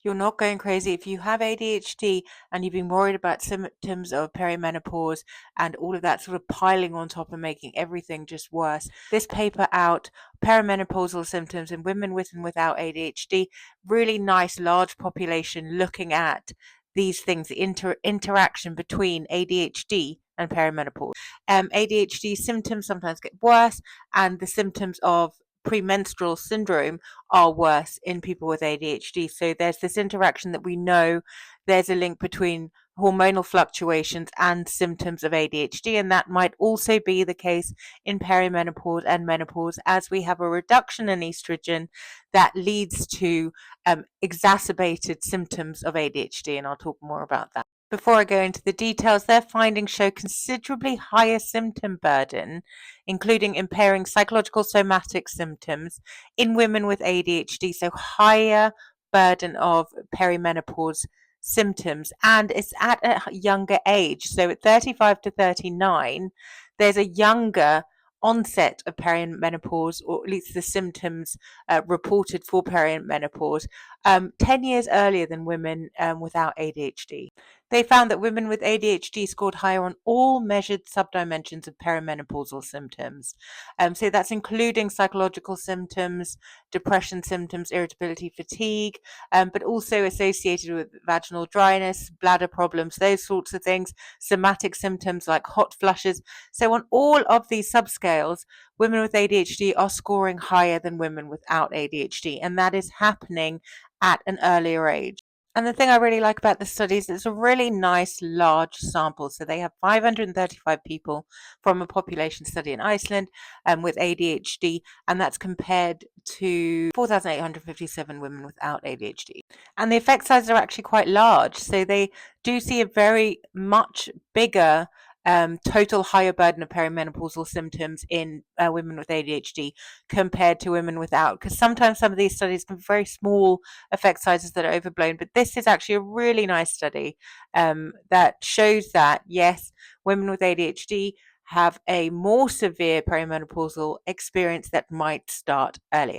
You're not going crazy. If you have ADHD and you've been worried about symptoms of perimenopause and all of that sort of piling on top and making everything just worse, this paper out, Perimenopausal Symptoms in Women with and Without ADHD, really nice, large population looking at these things, the interaction between ADHD and perimenopause. ADHD symptoms sometimes get worse, and the symptoms of premenstrual syndrome are worse in people with ADHD. So there's this interaction that we know there's a link between hormonal fluctuations and symptoms of ADHD, and that might also be the case in perimenopause and menopause, as we have a reduction in estrogen that leads to exacerbated symptoms of ADHD, and I'll talk more about that. Before I go into the details, their findings show considerably higher symptom burden, including impairing psychological somatic symptoms in women with ADHD, so higher burden of perimenopause symptoms, and it's at a younger age. So at 35 to 39, there's a younger onset of perimenopause, or at least the symptoms reported for perimenopause, 10 years earlier than women without ADHD. They found that women with ADHD scored higher on all measured subdimensions of perimenopausal symptoms. So that's including psychological symptoms, depression symptoms, irritability, fatigue, but also associated with vaginal dryness, bladder problems, those sorts of things, somatic symptoms like hot flushes. So on all of these subscales, women with ADHD are scoring higher than women without ADHD, and that is happening at an earlier age. And the thing I really like about the studies is it's a really nice large sample. So they have 535 people from a population study in Iceland with ADHD, and that's compared to 4,857 women without ADHD. And the effect sizes are actually quite large. So they do see a very much bigger total higher burden of perimenopausal symptoms in women with ADHD compared to women without. Because sometimes some of these studies can be very small effect sizes that are overblown, but this is actually a really nice study that shows that, yes, women with ADHD have a more severe perimenopausal experience that might start earlier.